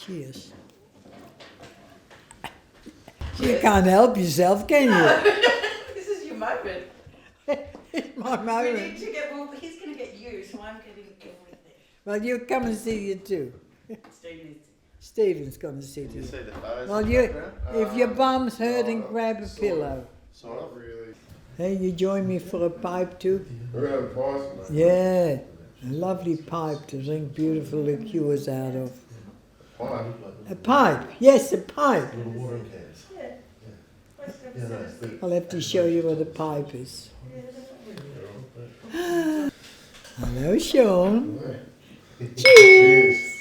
Cheers. You can't help yourself, can you? This is your moment. It's my We moment. need to get, well, he's going to get you, so I'm getting everything. Well, you come and see you too. Stephen is. Stephen's going to see Did you you. see the photos? Well, in the you, background? if your bum's hurting, no, grab a sort pillow. of. Sort of. Really. Hey, you join me for a pipe too? We're having pies, mate. Yeah, a lovely pipe to drink beautiful liqueurs out of. Pie. A pipe, yes, a pipe. Little watering cans. Yeah, no, it's big. I'll have to show you what a pipe is. Hello, Sean. Cheers.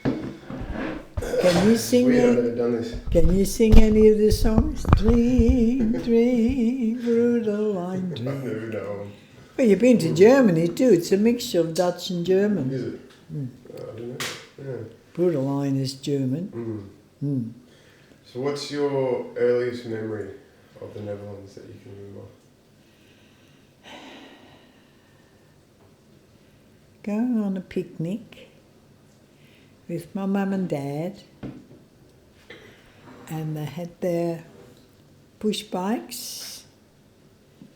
Can you sing? We have never done this. Can you sing any of the songs? Drink, drink, brutal line, I drink. never know. Well, you've been to Germany too. It's a mixture of Dutch and German. Is it? I don't know. Yeah. Bruderlein is German. Mm. So what's your earliest memory of the Netherlands that you can remember? Going on a picnic with my mum and dad, and they had their push bikes,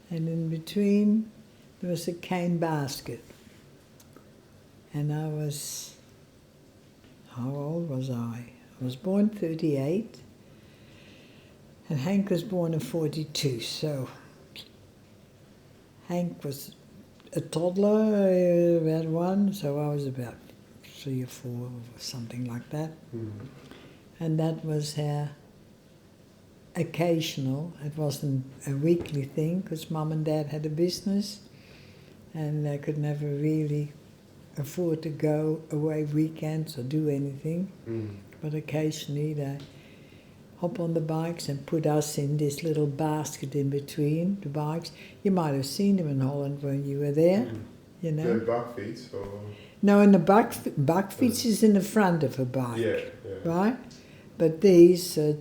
and in between there was a cane basket. And I was, how old was I? I was born 38, and Hank was born in 42, so Hank was a toddler, about one, so I was about 3 or 4 or something like that. And that was occasional. It wasn't a weekly thing because Mum and Dad had a business and they could never really afford to go away weekends or do anything. But occasionally they hop on the bikes and put us in this little basket in between the bikes. You might have seen them in Holland when you were there, you know. No buckfeets or... No, and the buckfeets is in the front of a bike, Yeah. right? But these are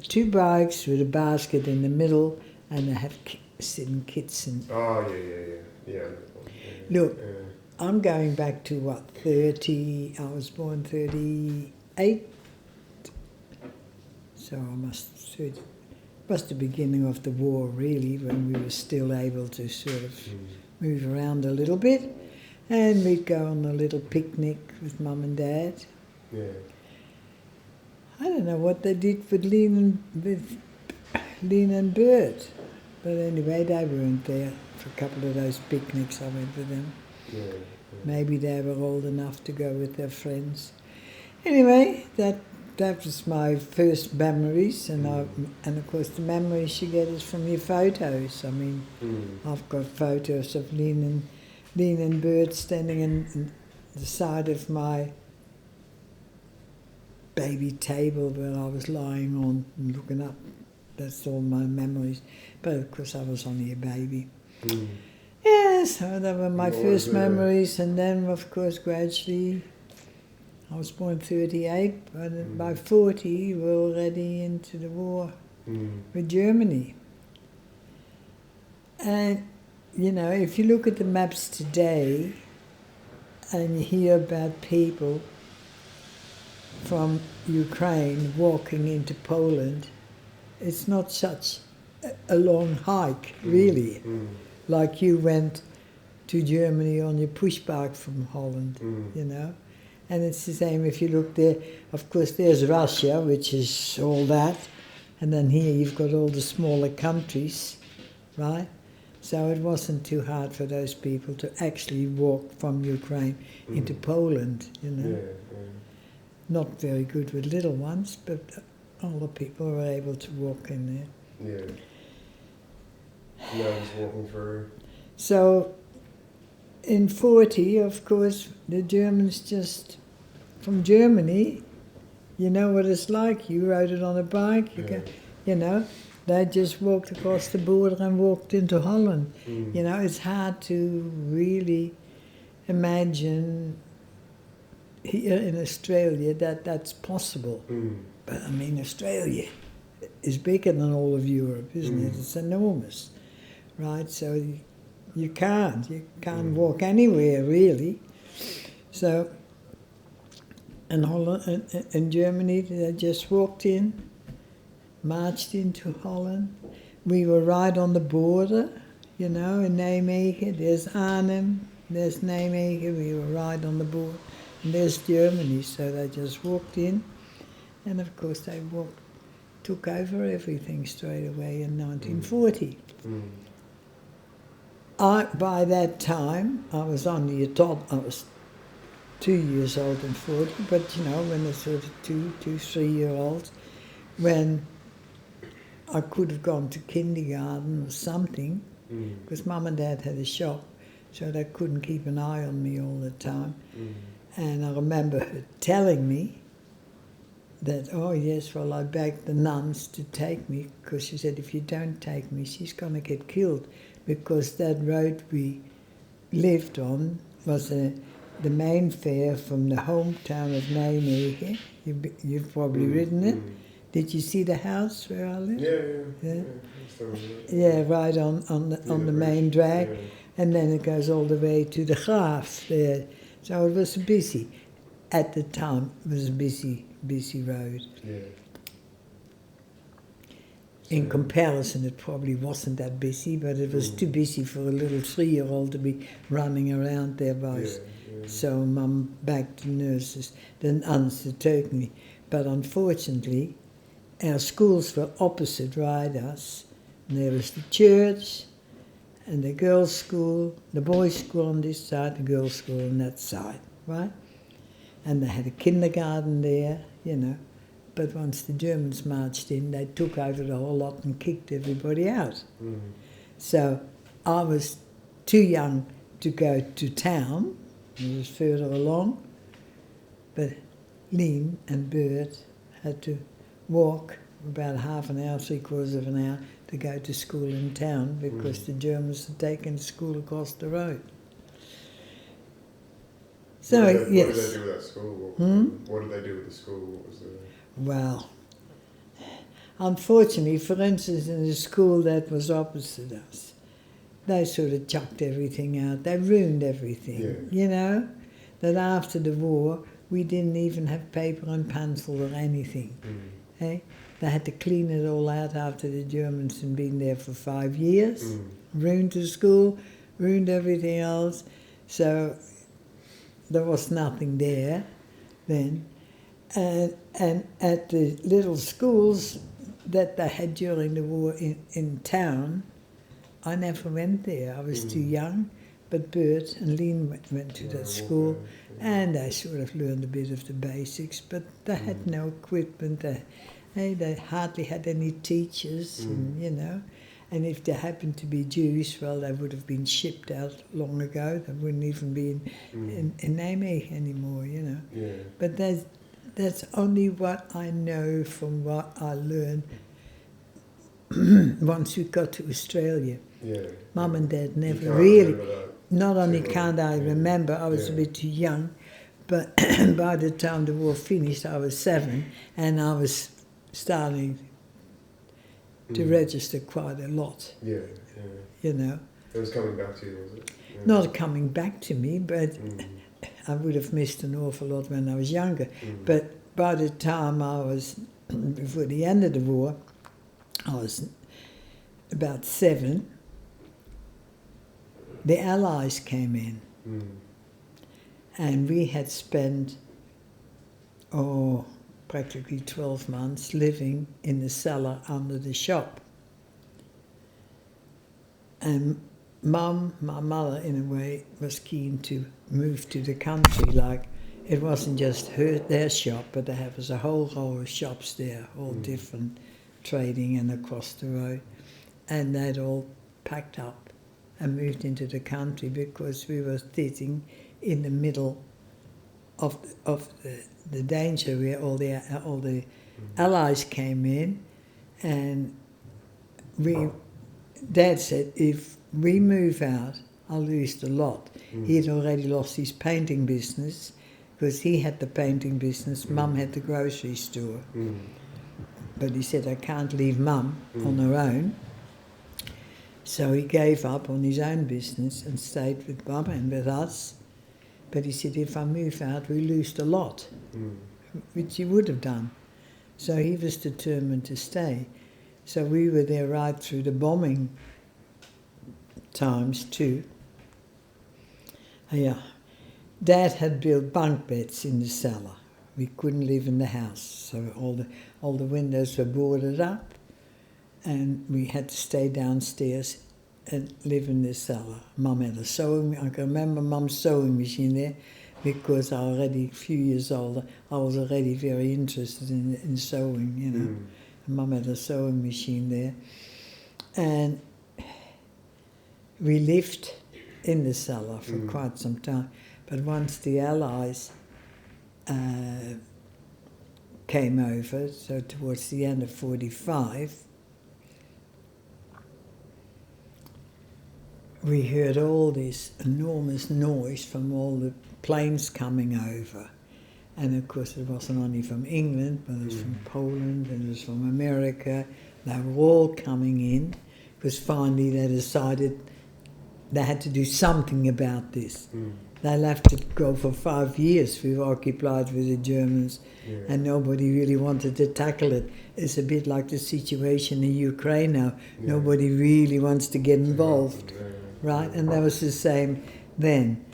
2 bikes with a basket in the middle, and they have sitting kits in. Oh, yeah. Look, I'm going back to what, 30, I was born 38, so I must the beginning of the war really, when we were still able to sort of move around a little bit, and we'd go on a little picnic with Mum and Dad. Yeah. I don't know what they did with Lean and Bert, but anyway, they weren't there for a couple of those picnics I went with them. Yeah. Maybe they were old enough to go with their friends. Anyway, that was my first memories, and of course the memories you get is from your photos. I mean, I've got photos of Lean and Bert standing in the side of my baby table where I was lying on and looking up. That's all my memories. But of course I was only a baby. Yeah, so that were my first memories, and then of course gradually, I was born 38, but by 40 we were already into the war with Germany. And, you know, if you look at the maps today and you hear about people from Ukraine walking into Poland, it's not such a long hike, really. Like you went to Germany on your push bike from Holland, you know. And it's the same if you look there. Of course, there's Russia, which is all that. And then here you've got all the smaller countries, right? So it wasn't too hard for those people to actually walk from Ukraine into Poland, you know. Yeah. Not very good with little ones, but all the people were able to walk in there. Yeah. No, I was walking through. So in 40, of course, the Germans just, from Germany, you know what it's like. You rode it on a bike, you know. They just walked across the border and walked into Holland. You know, it's hard to really imagine here in Australia that that's possible. But I mean, Australia is bigger than all of Europe, isn't it? It's enormous, right? So you can't walk anywhere really. So And Holland, in Germany, they just walked in, marched into Holland. We were right on the border, you know, in Nijmegen. There's Arnhem, there's Nijmegen. We were right on the border. And there's Germany, so they just walked in. And of course, they took over everything straight away in 1940. By that time, I was only a toddler. I was 2 years old in 40, but you know, when they're sort of 3-year-olds, when I could have gone to kindergarten or something, because Mum and Dad had a shop, so they couldn't keep an eye on me all the time. And I remember her telling me that, oh yes, well, I begged the nuns to take me, because she said, if you don't take me, she's going to get killed, because that road we lived on was the main fare from the hometown of Nijmegen. You've probably ridden it. Did you see the house where I live? Yeah, right on the main drag. Yeah. And then it goes all the way to the Graafs there. So it was busy. At the time, it was a busy road. Yeah. In comparison, it probably wasn't that busy, but it was too busy for a little 3-year-old to be running around there by. So Mum begged the nurses, the nuns to take me. But unfortunately, our schools were opposite us. And there was the church and the girls' school, the boys' school on this side, the girls' school on that side, right? And they had a kindergarten there, you know. But once the Germans marched in, they took over the whole lot and kicked everybody out. So I was too young to go to town. It was further along. But Lean and Bert had to walk about half an hour, 3/4 of an hour, to go to school in town because the Germans had taken school across the road. So, yes. What did they do with that school? What did they do with the school? What was the... Well, unfortunately, for instance, in the school that was opposite us, they sort of chucked everything out. They ruined everything, you know? That after the war, we didn't even have paper and pencil or anything. Eh? They had to clean it all out after the Germans had been there for 5 years. Ruined the school, ruined everything else. So there was nothing there then. And at the little schools that they had during the war in town, I never went there. I was too young, but Bert and Lean went to that school, and they sort of learned a bit of the basics, but they had no equipment. They hardly had any teachers, and, you know. And if they happened to be Jewish, well, they would have been shipped out long ago. They wouldn't even be in Nijmegen anymore, you know. Yeah. But that's only what I know from what I learned once we got to Australia. Yeah. Mum and Dad never really, not only can't I remember, I was a bit too young, but by the time the war finished, I was 7, and I was starting to register quite a lot. You know. It was coming back to you, was it? Yeah. Not coming back to me, but I would have missed an awful lot when I was younger. But by the time I was, before the end of the war, I was about 7, the Allies came in. And we had spent, practically 12 months living in the cellar under the shop. And Mum, my mother in a way, was keen to move to the country. Like, it wasn't just their shop, but there was a whole row of shops there, all different trading and across the road. And they'd all packed up and moved into the country because we were sitting in the middle of the danger where all the Allies came in, and Dad said, if we move out, I'll lose the lot. He'd already lost his painting business because he had the painting business, Mum had the grocery store. But he said, I can't leave Mum on her own. So he gave up on his own business and stayed with Mum and with us. But he said, if I move out, we lose a lot, which he would have done. So he was determined to stay. So we were there right through the bombing times too. Yeah. Dad had built bunk beds in the cellar. We couldn't live in the house, so all the windows were boarded up, and we had to stay downstairs and live in the cellar. Mum had a sewing. I can remember Mum's sewing machine there, because I already a few years older. I was already very interested in sewing, you know. And Mum had a sewing machine there, and we lived in the cellar for quite some time. But once the Allies came over, so towards the end of 45, we heard all this enormous noise from all the planes coming over. And of course it wasn't only from England, but it was from Poland, and it was from America. They were all coming in, because finally they decided they had to do something about this. They'll have to go for 5 years. We were occupied with the Germans, and nobody really wanted to tackle it. It's a bit like the situation in Ukraine now. Nobody really wants to get involved, right? And that was the same then.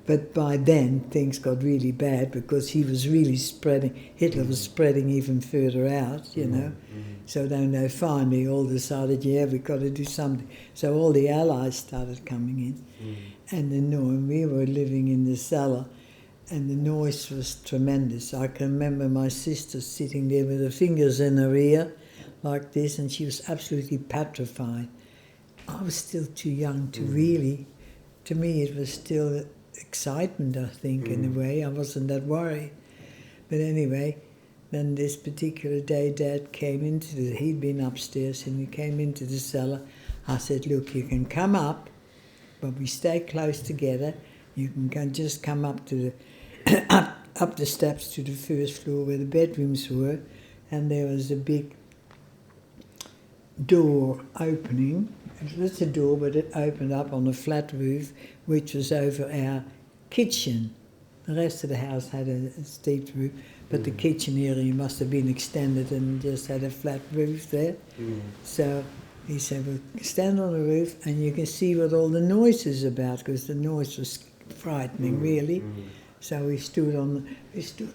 But by then, things got really bad, because he was really spreading. Hitler was spreading even further out, you know. So then they finally all decided, yeah, we've got to do something. So all the Allies started coming in. And the noise, we were living in the cellar, and the noise was tremendous. I can remember my sister sitting there with her fingers in her ear like this, and she was absolutely petrified. I was still too young to really, to me it was still excitement, I think, in a way. I wasn't that worried. But anyway, then this particular day Dad came into he'd been upstairs, and he came into the cellar. I said, look, you can come up, but we stay close together. You can just come up to the up the steps to the first floor where the bedrooms were, and there was a big door opening. It was a door, but it opened up on a flat roof, which was over our kitchen. The rest of the house had a steep roof, but the kitchen area must have been extended and just had a flat roof there. So he said, well, stand on the roof and you can see what all the noise is about, because the noise was frightening, really. So we stood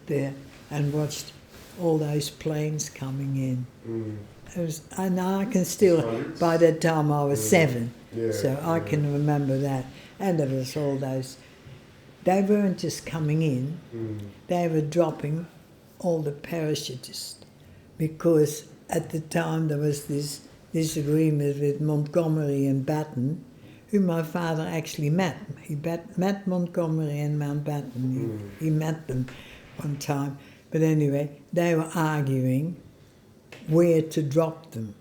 there and watched all those planes coming in. It was, and I can still, by that time I was 7, so I can remember that. And there was all those, they weren't just coming in, they were dropping all the parachutists, because at the time there was this disagreement with Montgomery and Batten, who my father actually met. He met Montgomery and Mountbatten. He met them one time. But anyway, they were arguing where to drop them.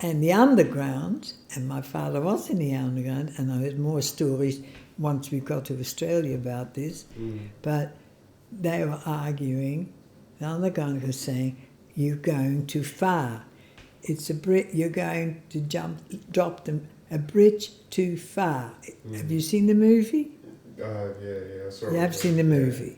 And the underground, and my father was in the underground, and I heard more stories once we got to Australia about this, but they were arguing. The underground was saying, you're going too far. It's you're going to drop them a bridge too far. Have you seen the movie? Yeah, I saw it. You have seen the movie.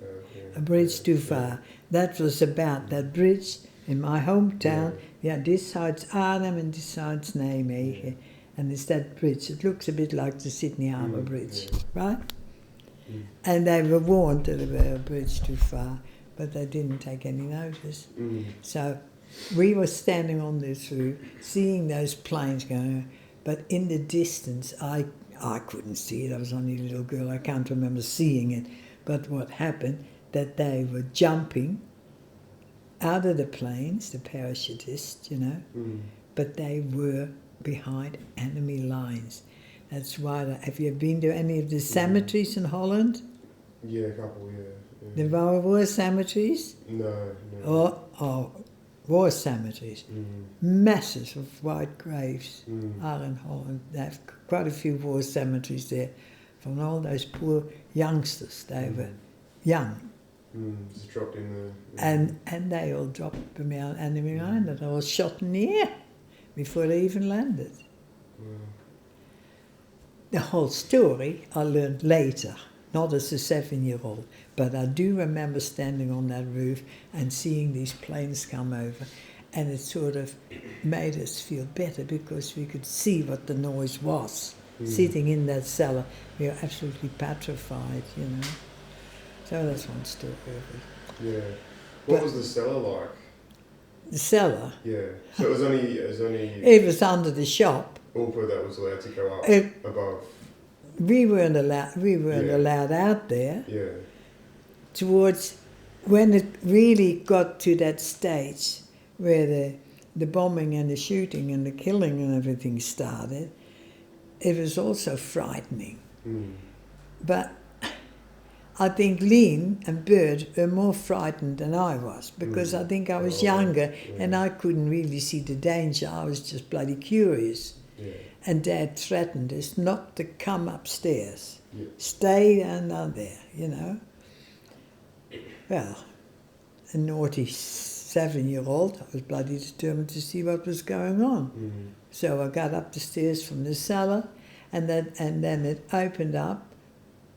A bridge too far. That was about that bridge in my hometown. Yeah, this side's Arnhem and this side's Nijmegen. And it's that bridge. It looks a bit like the Sydney Harbour Bridge, right? And they were warned that they were a bridge too far, but they didn't take any notice. So we were standing on this roof, seeing those planes going, but in the distance, I couldn't see it. I was only a little girl. I can't remember seeing it. But what happened, that they were jumping out of the planes, the parachutists, you know, but they were behind enemy lines. That's why, have you been to any of the cemeteries in Holland? Yeah, a couple, yeah. The war cemeteries? No. Oh, war cemeteries. Masses of white graves are in Holland. They have quite a few war cemeteries there from all those poor youngsters. They were young. Just dropped in the... And they all dropped behind enemy line, and they all shot in the air before they even landed. The whole story I learned later, not as a 7-year-old, but I do remember standing on that roof and seeing these planes come over, and it sort of made us feel better because we could see what the noise was. Sitting in that cellar, we were absolutely petrified, you know. So that's one story of it. Yeah. What But- was the cellar like? The cellar, Yeah. So it was only it was under the shop. Ulpa that was allowed to go up It- above. We weren't Yeah. allowed out there. Yeah. Towards when it really got to that stage where the bombing and the shooting and the killing and everything started, it was also frightening. But I think Lean and Bird were more frightened than I was, because I think I was younger and I couldn't really see the danger. I was just bloody curious. Yeah. And Dad threatened us not to come upstairs. Yeah. Stay down there, you know. Well, a naughty 7-year-old, I was bloody determined to see what was going on. So I got up the stairs from the cellar, and then it opened up.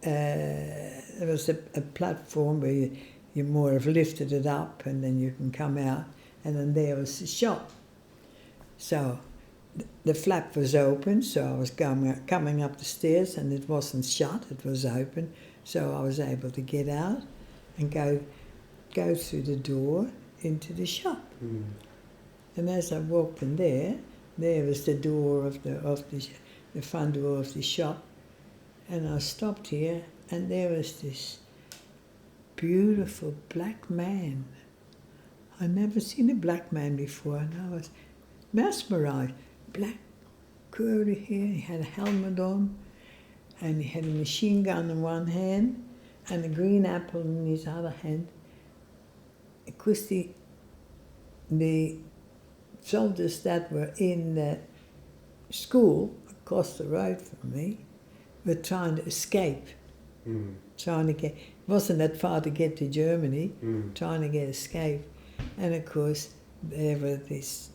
There was a platform where you more have lifted it up, and then you can come out, and then there was the shop. So the flap was open, so I was coming up the stairs, and it wasn't shut, it was open, so I was able to get out and go through the door into the shop. And as I walked in there was the door of the front door of the shop, and I stopped here, and there was this beautiful black man. I'd never seen a black man before, and I was mesmerized. Black, curly hair, he had a helmet on, and he had a machine gun in one hand and a green apple in his other hand. Because the soldiers that were in the school across the road from me were trying to escape, trying to get, it wasn't that far to get to Germany, trying to get escape. And of course, there were these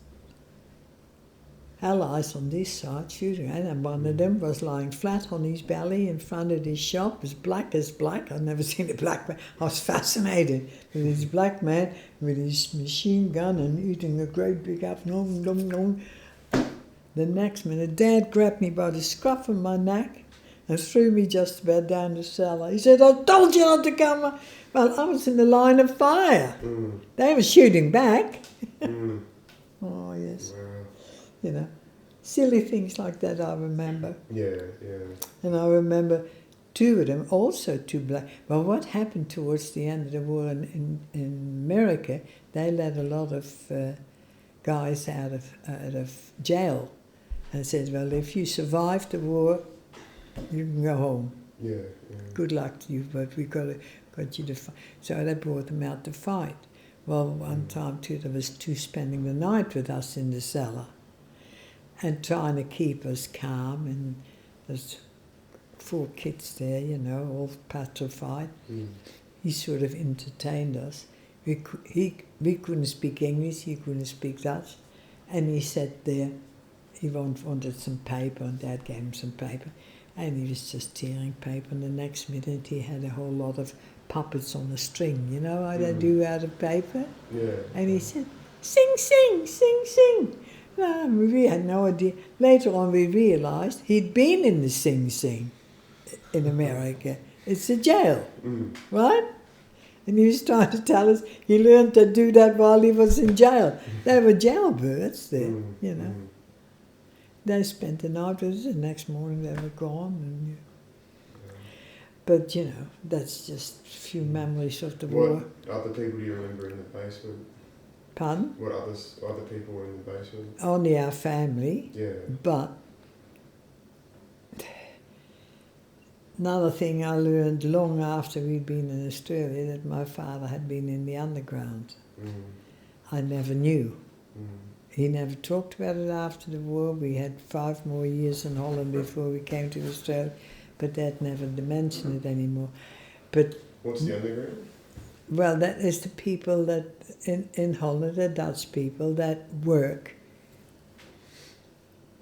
allies on this side shooting, and one of them was lying flat on his belly in front of his shop, as black as black. I'd never seen a black man. I was fascinated with this black man with his machine gun and eating a great big apple. The next minute, Dad grabbed me by the scruff of my neck and threw me just about down the cellar. He said, "I told you not to come." Well, I was in the line of fire. They were shooting back. Oh, yes. Wow. You know, silly things like that I remember. Yeah, yeah. And I remember two of them, also two black. Well, what happened towards the end of the war in America, they let a lot of guys out of jail and said, well, if you survive the war, you can go home. Yeah, yeah. Good luck to you, but we got you to fight. So they brought them out to fight. Well, one time too, there was two spending the night with us in the cellar and trying to keep us calm, and there's 4 kids there, you know, all petrified. He sort of entertained us. We couldn't speak English, he couldn't speak Dutch, and he sat there. He wanted some paper, and Dad gave him some paper, and he was just tearing paper, and the next minute he had a whole lot of puppets on a string, you know how they do out of paper? Yeah. And he said, "Sing, sing, sing, sing." Well, we had no idea. Later on we realised he'd been in the Sing Sing in America. It's a jail, right? And he was trying to tell us he learned to do that while he was in jail. They were jailbirds there, you know. They spent the night with us, the next morning they were gone. And, but, you know, that's just a few memories of the war. What other people do you remember in the basement? Pardon? What other people were in the basement? Only our family. Yeah. But another thing I learned long after we'd been in Australia, that my father had been in the underground. I never knew. He never talked about it after the war. We had 5 more years in Holland before we came to Australia, but Dad never mentioned it anymore. But What's the underground? well, that is the people that in Holland, the Dutch people that work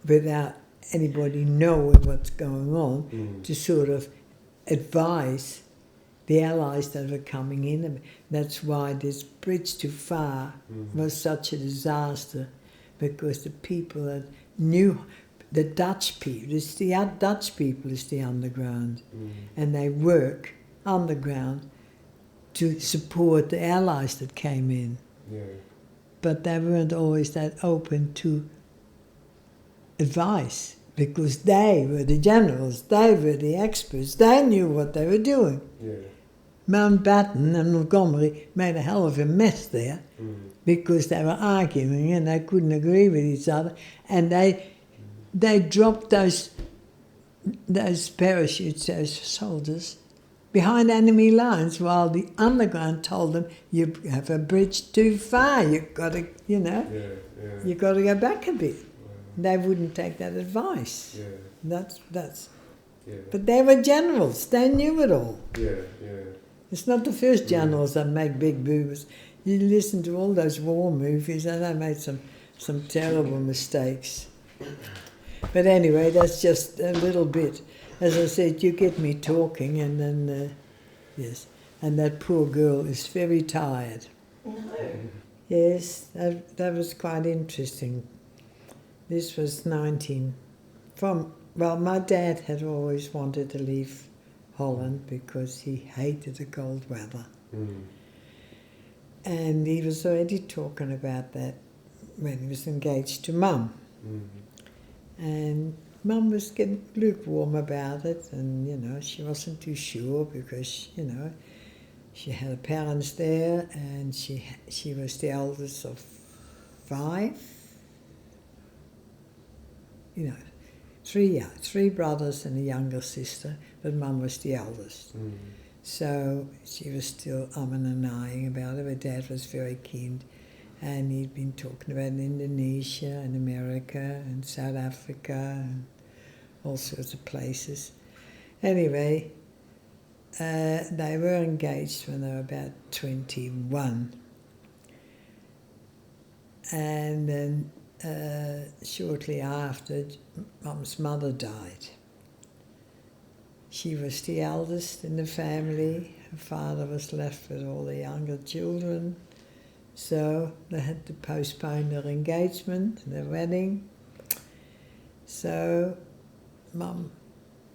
without anybody knowing what's going on, to sort of advise the Allies that were coming in. That's why this bridge too far was such a disaster, because the people that knew, the Dutch people, Dutch people is the underground, and they work underground to support the Allies that came in. Yeah. But they weren't always that open to advice, because they were the generals, they were the experts, they knew what they were doing. Yeah. Mountbatten and Montgomery made a hell of a mess there, because they were arguing and they couldn't agree with each other, and they dropped those parachutes, those soldiers, behind enemy lines, while the underground told them, you have a bridge too far, you've got to, you've got to go back a bit. They wouldn't take that advice. Yeah. That's. Yeah. But they were generals. They knew it all. Yeah. It's not the first generals that make big boobs. You listen to all those war movies, and they made some terrible mistakes. But anyway, that's just a little bit. As I said, you get me talking, and then yes, and that poor girl is very tired. No. Yes, that was quite interesting. This was my dad had always wanted to leave Holland because he hated the cold weather. And he was already talking about that when he was engaged to Mum. And Mum was getting lukewarm about it, and, she wasn't too sure because, she had her parents there, and she was the eldest of 5. Three brothers and a younger sister, but Mum was the eldest. So she was still umming and ahhing about it, but Dad was very keen, and he'd been talking about Indonesia and America and South Africa and all sorts of places. Anyway, they were engaged when they were about 21. And then shortly after, Mum's mother died. She was the eldest in the family. Her father was left with all the younger children. So they had to postpone their engagement, their wedding. So Mum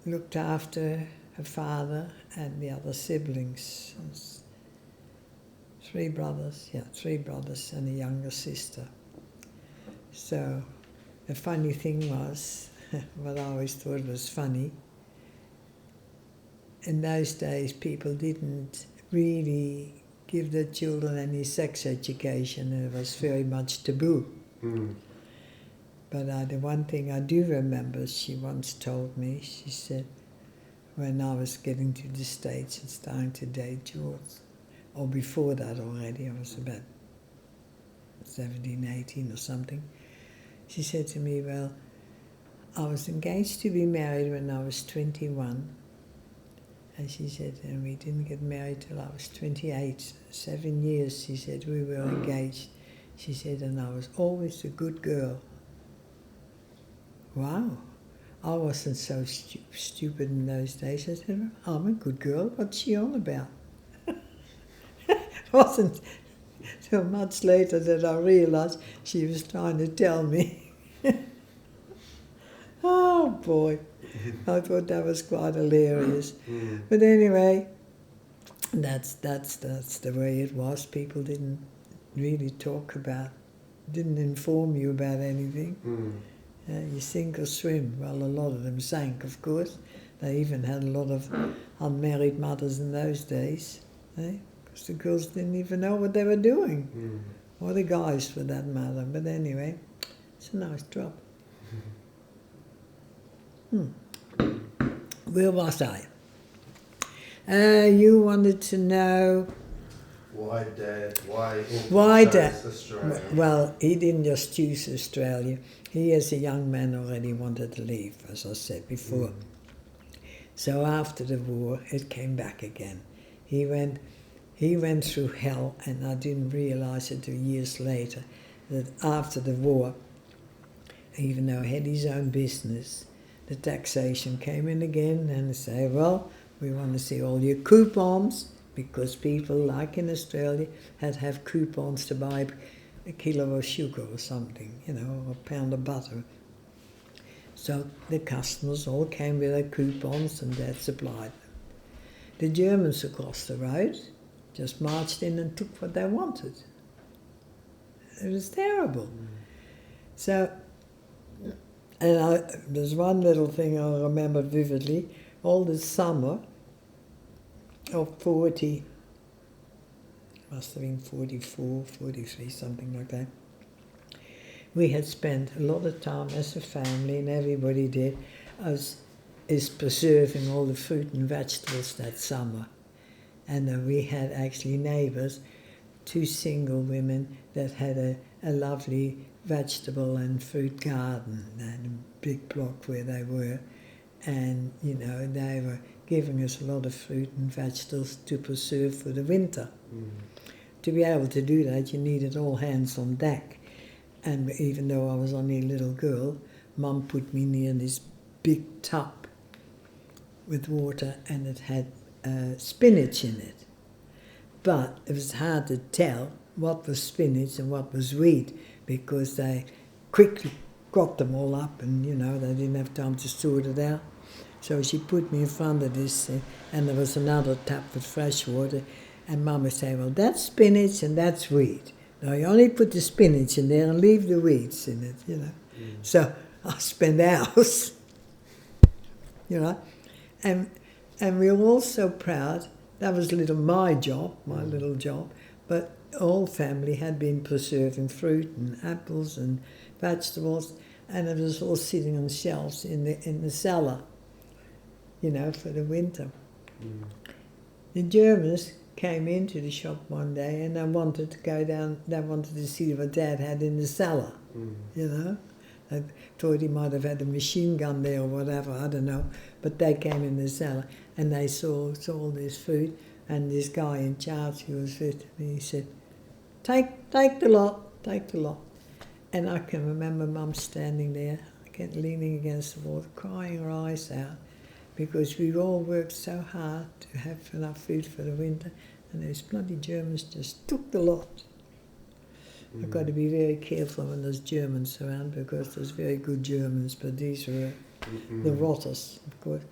looked after her father and the other siblings. 3 brothers and a younger sister. So the funny thing was, what I always thought was funny, in those days people didn't really give their children any sex education, and it was very much taboo. But the one thing I do remember, she once told me, she said, when I was getting to the States and starting to date George, or before that already, I was about 17, 18 or something, she said to me, well, I was engaged to be married when I was 21, and she said, and we didn't get married till I was 28, 7 years, she said, we were engaged. She said, and I was always a good girl. Wow, I wasn't so stupid in those days. I said, I'm a good girl, what's she on about? It wasn't till much later that I realised she was trying to tell me. Oh boy, I thought that was quite hilarious. But anyway, that's the way it was. People didn't really didn't inform you about anything. You sink or swim. Well, a lot of them sank, of course. They even had a lot of unmarried mothers in those days. Because the girls didn't even know what they were doing. Or the guys, for that matter. But anyway, it's a nice drop. Where was I? You wanted to know... Why Dad? Why chose Dad? Australia? Well, he didn't just choose Australia. He, as a young man, already wanted to leave, as I said before. So after the war, it came back again. He went through hell, and I didn't realise it till years later, that after the war, even though he had his own business, the taxation came in again and say, well, We want to see all your coupons, because people, like in Australia, had to have coupons to buy a kilo of sugar or something, you know, or a pound of butter. So the customers all came with their coupons and Dad supplied them. The Germans across the road just marched in and took what they wanted. It was terrible. So, and there's one little thing I remember vividly. All this summer of 40, must have been 44, 43, something like that, we had spent a lot of time as a family, and everybody did, is preserving all the fruit and vegetables that summer. And we had actually neighbours, 2 single women that had a lovely vegetable and fruit garden and a big block where they were. And, you know, they were giving us a lot of fruit and vegetables to preserve for the winter. To be able to do that, you needed all hands on deck. And even though I was only a little girl, Mum put me near this big tub with water, and it had spinach in it. But it was hard to tell what was spinach and what was wheat, because they quickly got them all up, and, you know, they didn't have time to sort it out. So she put me in front of this, and there was another tap with fresh water, and Mum would say, well, that's spinach and that's wheat. Now, you only put the spinach in there and leave the weeds in it, you know. So I spent hours, you know. And we were all so proud. That was my little job. But all family had been preserving fruit and apples and vegetables, and it was all sitting on shelves in the cellar, you know, for the winter. The Germans came into the shop one day, and they wanted to go down. They wanted to see what Dad had in the cellar, you know. I thought he might have had a machine gun there or whatever, I don't know. But they came in the cellar and they saw all this food, and this guy in charge who was with me, he said, take the lot, take the lot. And I can remember Mum standing there, leaning against the wall, crying her eyes out, because we all worked so hard to have enough food for the winter, and those bloody Germans just took the lot. I've got to be very careful when there's Germans around, because there's very good Germans, but these were the rotters, of course.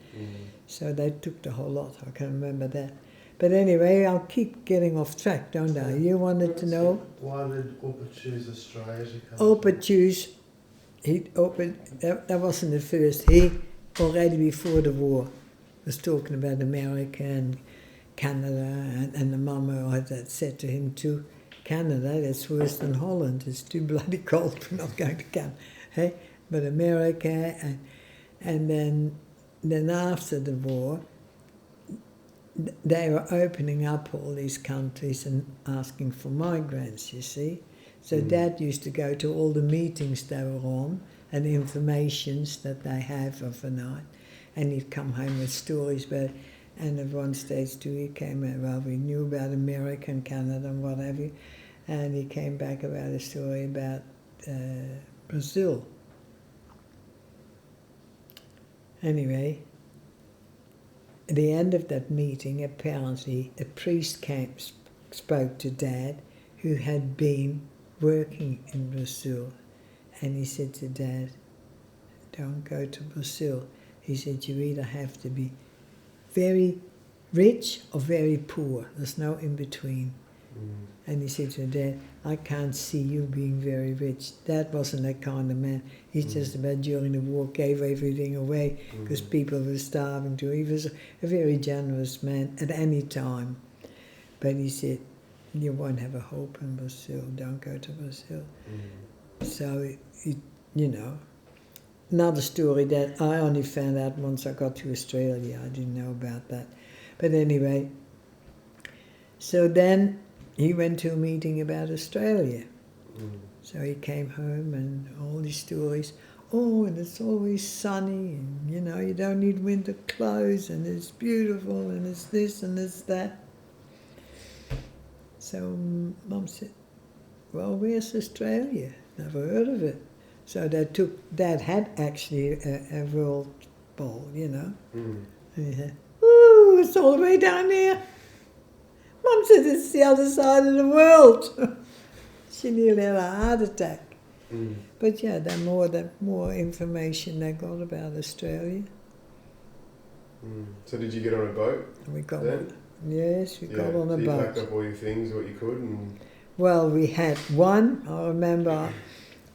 So they took the whole lot, I can remember that. But anyway, I'll keep getting off track, don't I? You wanted to know? Why did Opa choose Australia to come Opa choose, that wasn't the first. He, already before the war, was talking about America and Canada, and the mama had said to him too, Canada, that's worse than Holland. It's too bloody cold. We're not going to Canada. Hey? But America, and then after the war, they were opening up all these countries and asking for migrants, you see. So Dad used to go to all the meetings they were on and informations that they have overnight. And he'd come home with stories about it. And at one stage too, he came out, well, we knew about America and Canada and what have you. And he came back about a story about Brazil. Anyway, at the end of that meeting, apparently a priest spoke to Dad, who had been working in Brazil. And he said to Dad, don't go to Brazil. He said, you either have to be very rich or very poor. There's no in between. And he said to Dad, I can't see you being very rich. Dad wasn't that kind of man. He just about during the war gave everything away because people were starving too. He was a very generous man at any time. But he said, you won't have a hope in Brazil. Don't go to Brazil. So, you know, another story that I only found out once I got to Australia. I didn't know about that. But anyway, so then he went to a meeting about Australia. So he came home and all these stories. Oh, and it's always sunny, and, you know, you don't need winter clothes, and it's beautiful, and it's this and it's that. So Mum said, well, where's Australia? Never heard of it. So Dad had actually a world ball, you know. And he said, woo! no, it's all the way down here. Mum said it's the other side of the world. She nearly had a heart attack. Mm. But yeah, the more information they got about Australia. Mm. So did you get on a boat We got then? Yes, we got on a so you boat. packed up all your things, what you could, and Well, we had one. I remember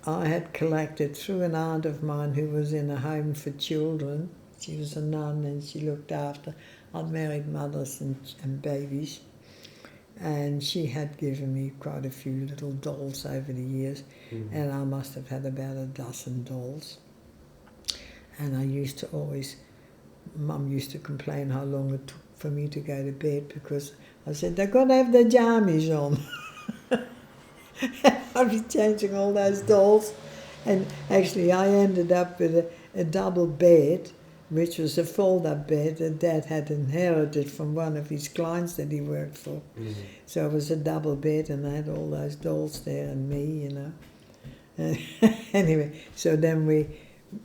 I had collected through an aunt of mine who was in a home for children. She was a nun and she looked after unmarried mothers and babies. And she had given me quite a few little dolls over the years. And I must have had about a dozen dolls. And I used to always, Mum used to complain how long it took for me to go to bed because I said, they've got to have their jammies on. I'd be changing all those dolls. And actually I ended up with a double bed, which was a fold-up bed that Dad had inherited from one of his clients that he worked for. So it was a double bed and I had all those dolls there and me, you know. Anyway, so then we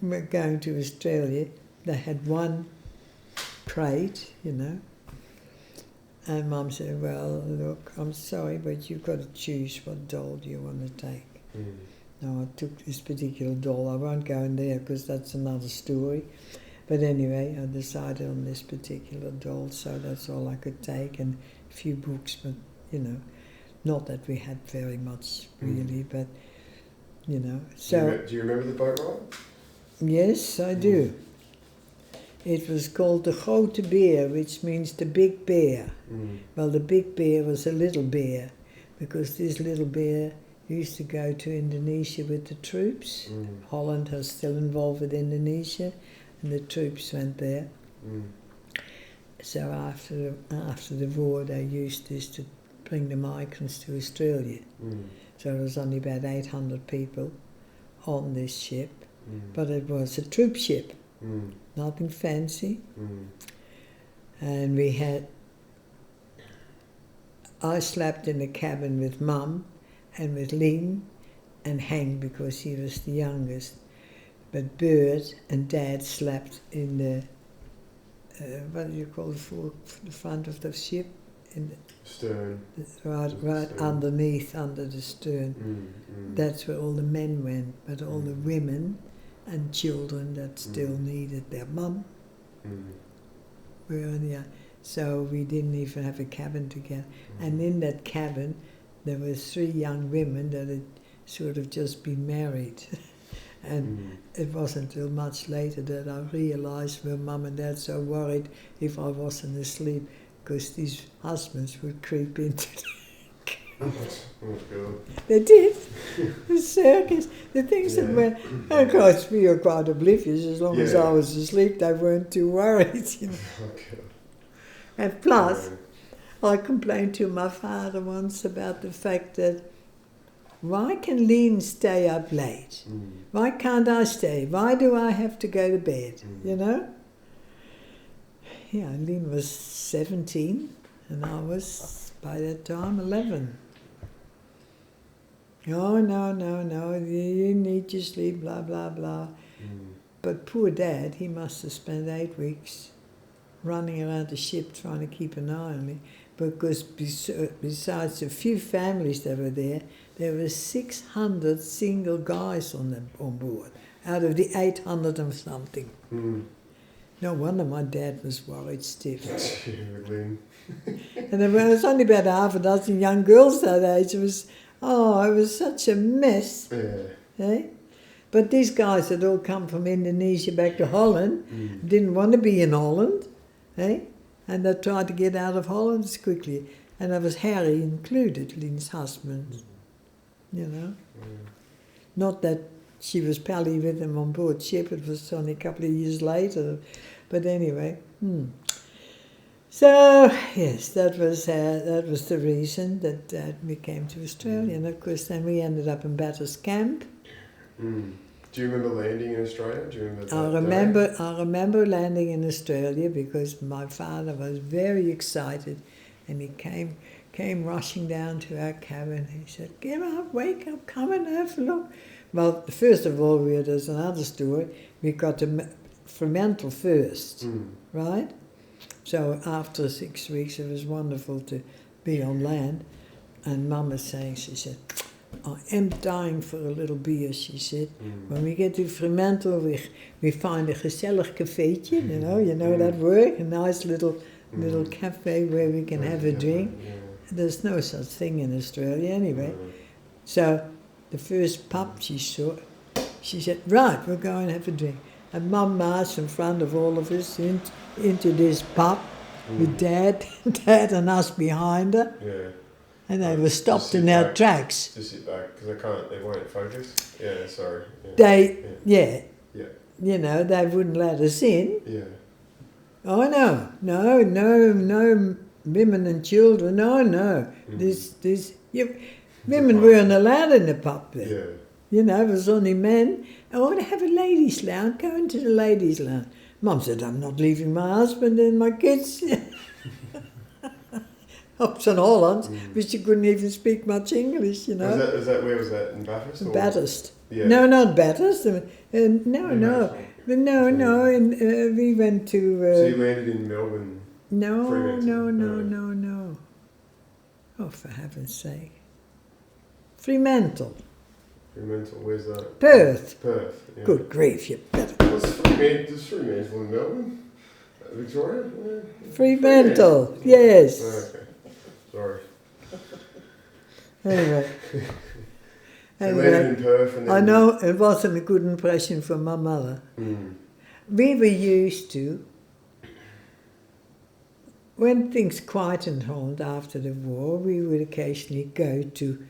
were going to Australia. They had one crate, you know. And Mum said, well, look, I'm sorry, but you've got to choose what doll you want to take. No, I took this particular doll. I won't go in there because that's another story. But anyway, I decided on this particular doll, so that's all I could take, and a few books, but, you know, not that we had very much, really, but, you know. So, do you remember the boat ride? Yes, I do. It was called the Grote Beer, which means the big bear. Well, the big bear was a little bear, because this little bear used to go to Indonesia with the troops. Holland was still involved with Indonesia, and the troops went there. So after the war, they used this to bring the migrants to Australia. So there was only about 800 people on this ship, but it was a troop ship. Nothing fancy. And I slept in the cabin with Mum and with Lynn and Hank because he was the youngest. But Bert and Dad slept in the, what do you call the front of the ship? In the Stern. Right Stern. underneath, under the stern. That's where all the men went, but all the women and children that still needed their mum were in there. So we didn't even have a cabin together. And in that cabin, there were 3 young women that had sort of just been married. And it wasn't until much later that I realised were Mum and Dad so worried if I wasn't asleep, because these husbands would creep into Oh God. They did. The circus, the things that went. Of course, we were quite oblivious. As long as I was asleep, they weren't too worried. You know? Oh God. And plus, I complained to my father once about the fact that why can Lynn stay up late? Why can't I stay? Why do I have to go to bed? You know? Yeah, Lynn was 17, and I was by that time 11. Oh, no, you need to sleep, blah, blah, blah. But poor Dad, he must have spent 8 weeks running around the ship trying to keep an eye on me, because besides a few families that were there were 600 single guys on board, out of the 800 and something. No wonder my dad was worried stiff. And there was only about half a dozen young girls that age. It was such a mess. Eh? But these guys had all come from Indonesia back to Holland, didn't want to be in Holland, eh? And they tried to get out of Holland as quickly. And there was Harry included, Lynn's husband, you know. Not that she was pally with him on board ship, it was only a couple of years later. But anyway, So, yes, that was the reason that we came to Australia. And of course, then we ended up in Batters Camp. Do you remember landing in Australia? Do you remember that I remember landing in Australia because my father was very excited, and he came rushing down to our cabin. He said, "Get up, wake up, come and have a look." Well, first of all, there's another story. We got to Fremantle first, right? So after 6 weeks, it was wonderful to be on land. And Mum was saying, she said, I am dying for a little beer, she said. When we get to Fremantle, we find a gezellig cafeetje, you know that word, a nice little cafe where we can have a drink. Yeah. There's no such thing in Australia anyway. So the first pub she saw, she said, right, we'll go and have a drink. And Mum marched in front of all of us into this pub with Dad and us behind her. Yeah. And they Right, were just stopped sit in their back. tracks. Just sit back because they won't focus. Yeah, sorry. Yeah. Yeah, Yeah. you know, they wouldn't let us in. Yeah. Oh no, women and children. No. Women weren't allowed in the pub there. Yeah. You know, it was only men. I want to have a ladies' lounge. Go into the ladies' lounge. Mum said, I'm not leaving my husband and my kids. Ups and Hollands, but she couldn't even speak much English, you know. Where was that, in Bathurst? Or? Bathurst. Yeah. No, not Bathurst. No. Fremantle. We went to... So you landed in Melbourne? No. Fremantle. Oh, for heaven's sake. Fremantle. Fremantle, where's that? Perth. Perth, yeah. Good grief, you better. What's Fremantle in Melbourne? Victoria? Yeah. Fremantle, yes. Oh, okay. Sorry. Anyway. So you landed in Perth and then... I know it wasn't a good impression for my mother. We were used to, when things quietened Holland after the war, we would occasionally go to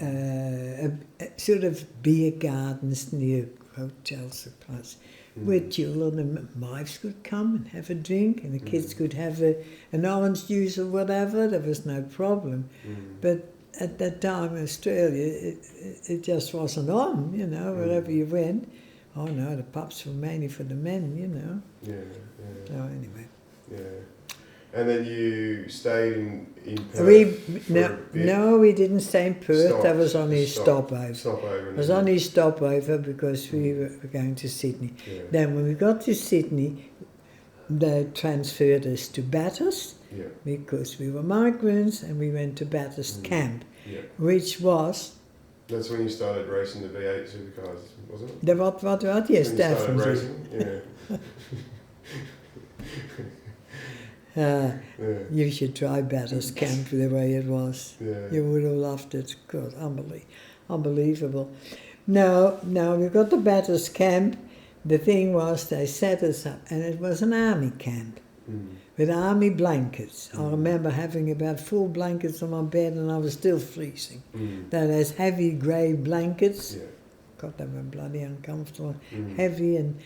a sort of beer gardens near hotels or places, where children and wives could come and have a drink, and the kids could have an orange juice or whatever. There was no problem. But at that time in Australia, it just wasn't on, you know, wherever you went. Oh no, the pubs were mainly for the men, you know. Yeah. So anyway. Yeah. And then you stayed in Perth No, we didn't stay in Perth. That was only a stopover. It was only a stopover because we were going to Sydney. Yeah. Then when we got to Sydney, they transferred us to Bathurst because we were migrants, and we went to Bathurst Camp, which was... That's when you started racing the V8 supercars, wasn't it? The what? Yes, when definitely. You started racing, You should try Bathurst Camp the way it was. Yeah. You would have loved it. God, unbelievable. No, we got to Bathurst Camp. The thing was, they set us up, and it was an army camp with army blankets. I remember having about 4 blankets on my bed, and I was still freezing. Those heavy grey blankets. Yeah. God, they were bloody uncomfortable, heavy and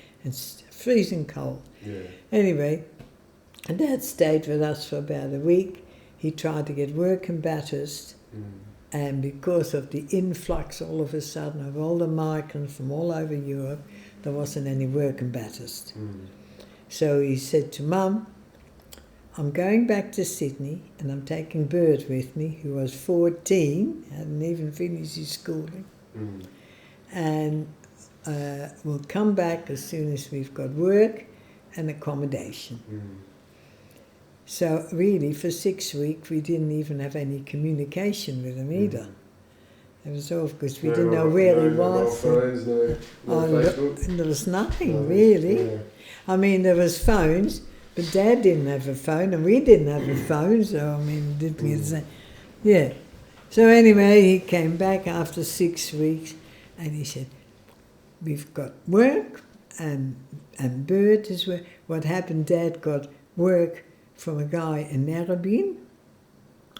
freezing cold. Yeah. Anyway, and Dad stayed with us for about a week. He tried to get work in Bathurst, and because of the influx all of a sudden of all the migrants from all over Europe, there wasn't any work in Bathurst. So he said to Mum, I'm going back to Sydney, and I'm taking Bert with me, who was 14, hadn't even finished his schooling. And we'll come back as soon as we've got work and accommodation. So really, for 6 weeks, we didn't even have any communication with him either. It was all because we didn't know where he was. Phones, no Facebook. There was nothing, really. Yeah. I mean, there was phones, but Dad didn't have a phone, and we didn't have a phone, so, I mean, did we say... Yeah. So anyway, he came back after 6 weeks, and he said, we've got work, and Bert is work. What happened, Dad got work from a guy in Narrabeen,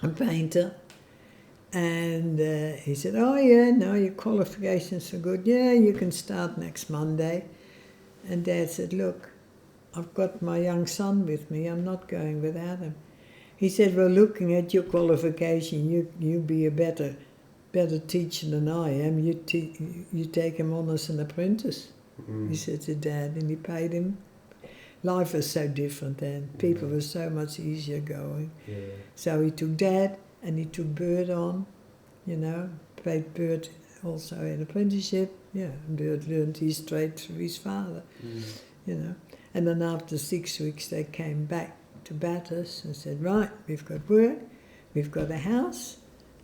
a painter, and he said, oh yeah, no, your qualifications are good. Yeah, you can start next Monday. And Dad said, look, I've got my young son with me. I'm not going without him. He said, well, looking at your qualification, you be a better teacher than I am. You take him on as an apprentice. He said to Dad, and he paid him. Life was so different then. People were so much easier going. Yeah. So he took Dad and he took Bert on, you know, paid Bert also an apprenticeship. Yeah, and Bert learned his trade through his father, you know. And then after 6 weeks they came back to Bathurst and said, right, we've got work, we've got a house.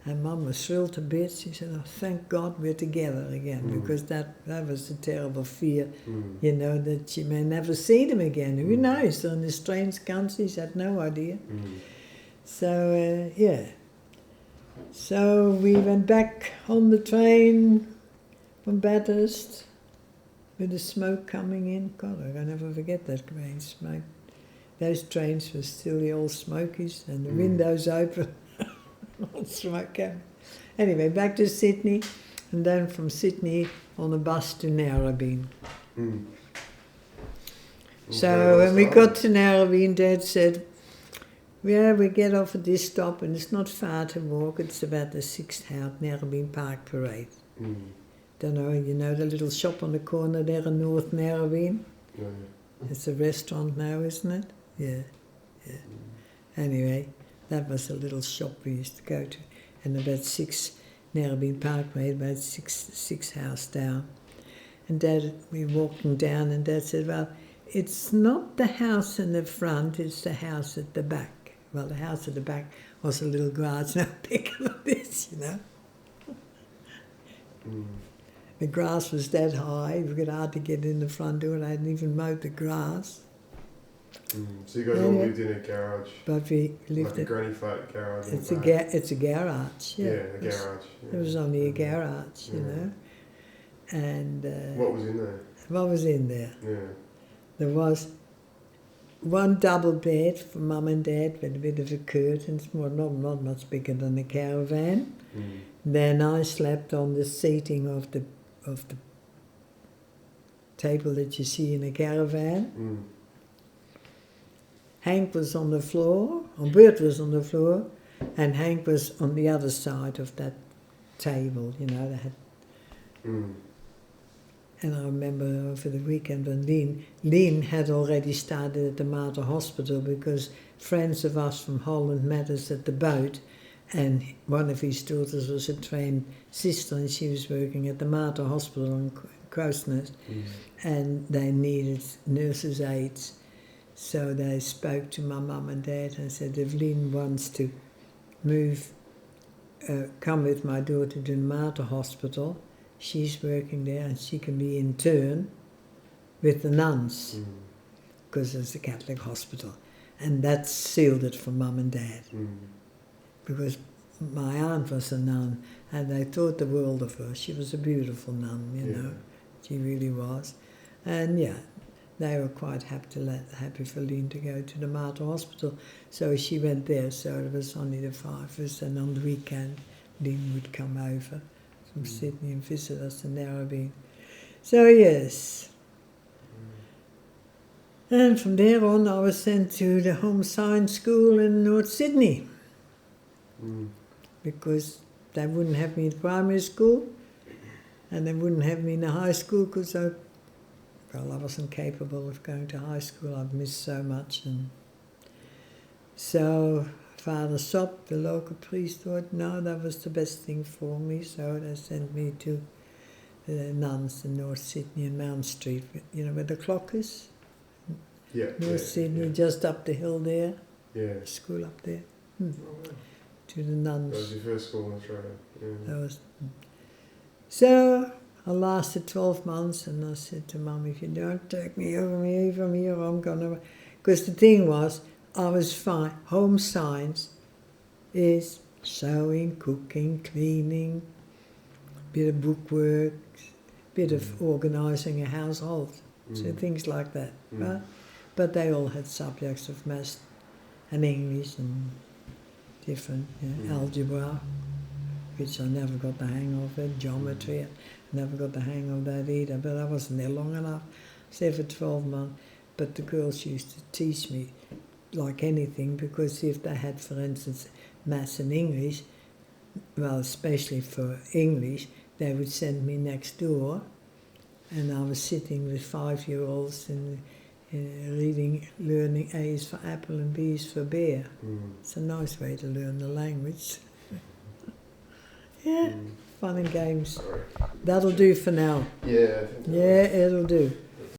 And Mum was thrilled to bits. She said, oh, thank God we're together again, because that was a terrible fear, you know, that she may never see them again. Who knows? In a strange country, she had no idea. So, yeah. So we went back on the train from Bathurst with the smoke coming in. God, I'll never forget that train smoke. Those trains were still the old smokies and the windows open. Smoke coming. Anyway, back to Sydney, and then from Sydney on a bus to Narrabeen. So when we got to Narrabeen, Dad said, yeah, we get off at this stop and it's not far to walk. It's about the 6th house, Narrabeen Park Parade. Don't know, you know the little shop on the corner there in North Narrabeen? Yeah. It's a restaurant now, isn't it? Yeah. Anyway, that was a little shop we used to go to. And about 6 Narrabeen Park Parade, about six house down. And Dad, we were walking down and Dad said, well, it's not the house in the front, it's the house at the back. Well, the house at the back was a little grass, no bigger than this, you know. The grass was that high, we could hardly get in the front door, and I hadn't even mowed the grass. So you guys all lived in a garage? But we lived like a granny flat garage? It's a garage, yeah. Yeah, a garage. It was only a garage, you know. And what was in there? What was in there? Yeah. There was one double bed for Mum and Dad with a bit of a curtain, not much bigger than a caravan. Then I slept on the seating of the table that you see in a caravan. Hank was on the floor, or Bert was on the floor, and Hank was on the other side of that table, you know. They had. And I remember over the weekend when Lean had already started at the Mater Hospital, because friends of us from Holland met us at the boat, and one of his daughters was a trained sister and she was working at the Mater Hospital in Crow's Nest, and they needed nurses' aides. So they spoke to my mum and dad and said, if Lean wants to come with my daughter to the Mater Hospital, she's working there and she can be in turn with the nuns, because it's a Catholic hospital. And that sealed it for Mum and Dad, because my aunt was a nun and they thought the world of her. She was a beautiful nun, you know, she really was. And yeah, they were quite happy for Lean to go to the Mater Hospital. So she went there, so it was only the 5 of us, and on the weekend Lean would come over from Sydney and visit us in Narrabeen. So yes. And from there on I was sent to the Home Science School in North Sydney, because they wouldn't have me in primary school and they wouldn't have me in the high school because I wasn't capable of going to high school. I'd missed so much. And so Father Sop, the local priest, thought, no, that was the best thing for me, so they sent me to the nuns in North Sydney and Mount Street, you know where the clock is? North Sydney, just up the hill there. Yeah. School up there. To the nuns. That was your first school in Australia? Yeah. That was. So I lasted 12 months and I said to Mum, if you don't take me from here, I'm going to... Because the thing was, I was fine. Home science is sewing, cooking, cleaning, bit of bookwork, bit of organising a household, so things like that. Right? But they all had subjects of maths and English and different algebra, which I never got the hang of it, geometry, I never got the hang of that either, but I wasn't there long enough. I was there for 12 months, but the girls used to teach me like anything, because if they had, for instance, maths and English, well, especially for English, they would send me next door, and I was sitting with 5-year-olds and reading, learning A's for apple and B's for bear. It's a nice way to learn the language. Fun and games. That'll do for now. Yeah. Yeah, it'll do.